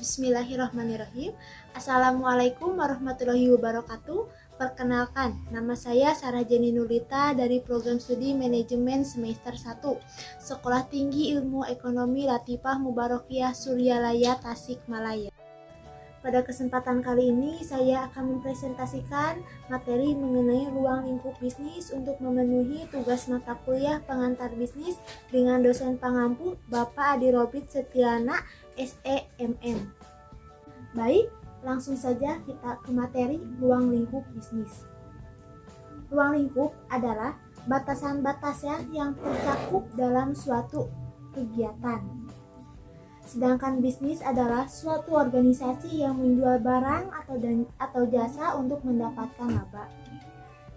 Bismillahirrahmanirrahim. Assalamualaikum warahmatullahi wabarakatuh. Perkenalkan, nama saya Sarah Jenny Nurlita dari Program Studi Manajemen Semester 1, Sekolah Tinggi Ilmu Ekonomi Latifah Mubarakiyah Suryalaya Tasikmalaya. Pada kesempatan kali ini, saya akan mempresentasikan materi mengenai ruang lingkup bisnis untuk memenuhi tugas mata kuliah pengantar bisnis dengan dosen pengampu Bapak Adi Robit Setiana, SEMM. Baik, langsung saja kita ke materi ruang lingkup bisnis. Ruang lingkup adalah batasan-batasan yang tercakup dalam suatu kegiatan. Sedangkan bisnis adalah suatu organisasi yang menjual barang atau jasa untuk mendapatkan laba.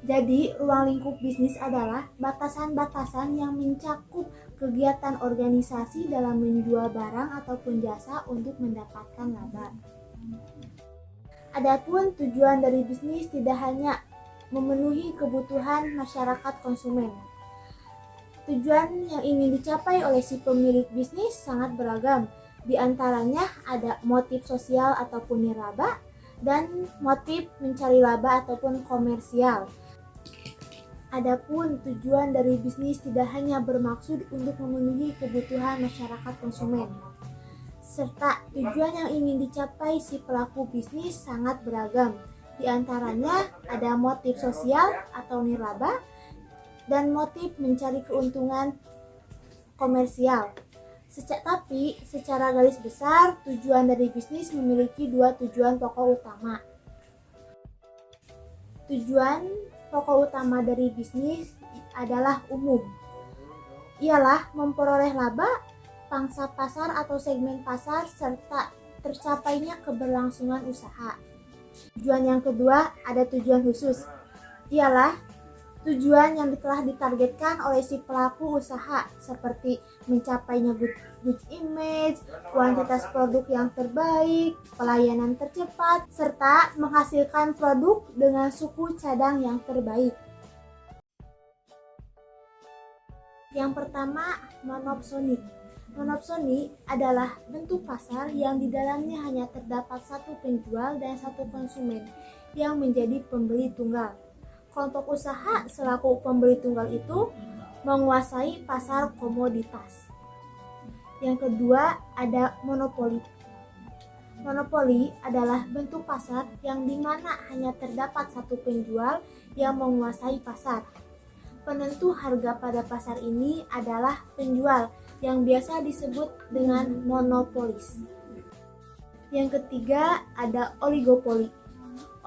Jadi, ruang lingkup bisnis adalah batasan-batasan yang mencakup kegiatan organisasi dalam menjual barang ataupun jasa untuk mendapatkan laba. Adapun tujuan dari bisnis tidak hanya memenuhi kebutuhan masyarakat konsumen. Tujuan yang ingin dicapai oleh si pemilik bisnis sangat beragam. Di antaranya ada motif sosial ataupun nirlaba dan motif mencari laba ataupun komersial. Adapun tujuan dari bisnis tidak hanya bermaksud untuk memenuhi kebutuhan masyarakat konsumen, serta tujuan yang ingin dicapai si pelaku bisnis sangat beragam. Di antaranya ada motif sosial atau nirlaba dan motif mencari keuntungan komersial. Tapi secara garis besar, tujuan dari bisnis memiliki dua tujuan pokok utama. Tujuan pokok utama dari bisnis adalah umum. Ialah memperoleh laba, pangsa pasar atau segmen pasar, serta tercapainya keberlangsungan usaha. Tujuan yang kedua ada tujuan khusus. Ialah tujuan yang telah ditargetkan oleh si pelaku usaha, seperti mencapainya good image, kuantitas produk yang terbaik, pelayanan tercepat, serta menghasilkan produk dengan suku cadang yang terbaik. Yang pertama, monopsoni. Monopsoni adalah bentuk pasar yang di dalamnya hanya terdapat satu penjual dan satu konsumen yang menjadi pembeli tunggal. Kelompok usaha selaku pembeli tunggal itu menguasai pasar komoditas. Yang kedua ada monopoli. Monopoli adalah bentuk pasar yang dimana hanya terdapat satu penjual yang menguasai pasar. Penentu harga pada pasar ini adalah penjual yang biasa disebut dengan monopolis. Yang ketiga ada oligopoli.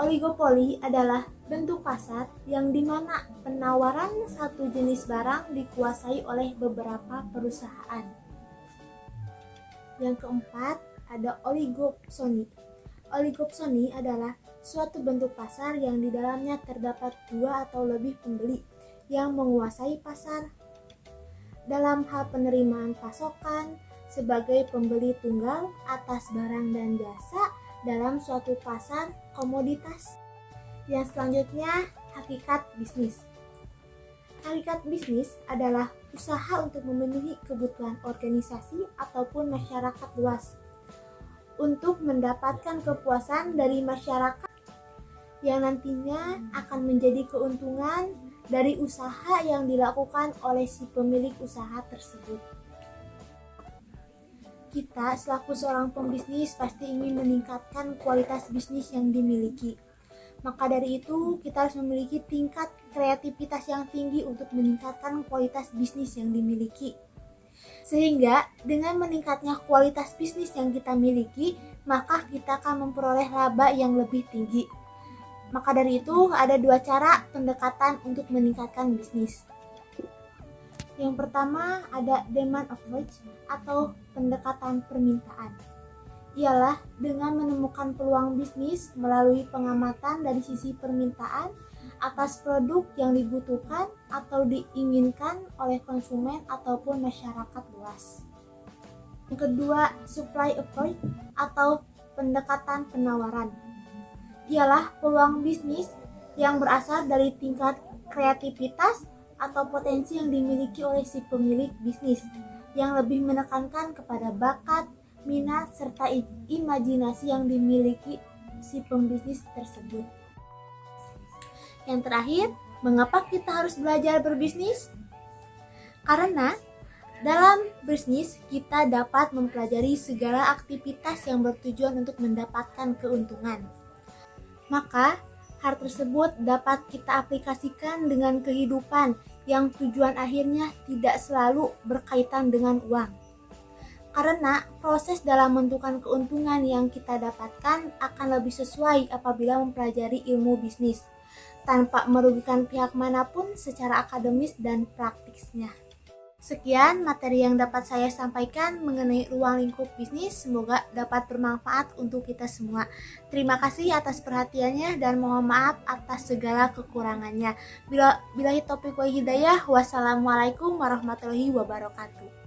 Oligopoli adalah bentuk pasar yang dimana penawaran satu jenis barang dikuasai oleh beberapa perusahaan. Yang keempat ada oligopsoni. Oligopsoni adalah suatu bentuk pasar yang di dalamnya terdapat dua atau lebih pembeli yang menguasai pasar. Dalam hal penerimaan pasokan sebagai pembeli tunggal atas barang dan jasa dalam suatu pasar komoditas. Yang selanjutnya, hakikat bisnis. Hakikat bisnis adalah usaha untuk memenuhi kebutuhan organisasi ataupun masyarakat luas untuk mendapatkan kepuasan dari masyarakat yang nantinya akan menjadi keuntungan dari usaha yang dilakukan oleh si pemilik usaha tersebut. Kita selaku seorang pembisnis pasti ingin meningkatkan kualitas bisnis yang dimiliki. Maka dari itu, kita harus memiliki tingkat kreativitas yang tinggi untuk meningkatkan kualitas bisnis yang dimiliki. Sehingga, dengan meningkatnya kualitas bisnis yang kita miliki, maka kita akan memperoleh laba yang lebih tinggi. Maka dari itu, ada dua cara pendekatan untuk meningkatkan bisnis. Yang pertama ada demand approach atau pendekatan permintaan. Ialah dengan menemukan peluang bisnis melalui pengamatan dari sisi permintaan atas produk yang dibutuhkan atau diinginkan oleh konsumen ataupun masyarakat luas. Yang kedua, supply approach atau pendekatan penawaran. Ialah peluang bisnis yang berasal dari tingkat kreativitas atau potensi yang dimiliki oleh si pemilik bisnis yang lebih menekankan kepada bakat, minat, serta imajinasi yang dimiliki si pembisnis tersebut. Yang terakhir, mengapa kita harus belajar berbisnis? Karena dalam bisnis kita dapat mempelajari segala aktivitas yang bertujuan untuk mendapatkan keuntungan. Maka, hal tersebut dapat kita aplikasikan dengan kehidupan yang tujuan akhirnya tidak selalu berkaitan dengan uang. Karena proses dalam menentukan keuntungan yang kita dapatkan akan lebih sesuai apabila mempelajari ilmu bisnis, tanpa merugikan pihak manapun secara akademis dan praktisnya. Sekian materi yang dapat saya sampaikan mengenai ruang lingkup bisnis, semoga dapat bermanfaat untuk kita semua. Terima kasih atas perhatiannya dan mohon maaf atas segala kekurangannya. Billahi taufiq wal hidayah. Wassalamualaikum warahmatullahi wabarakatuh.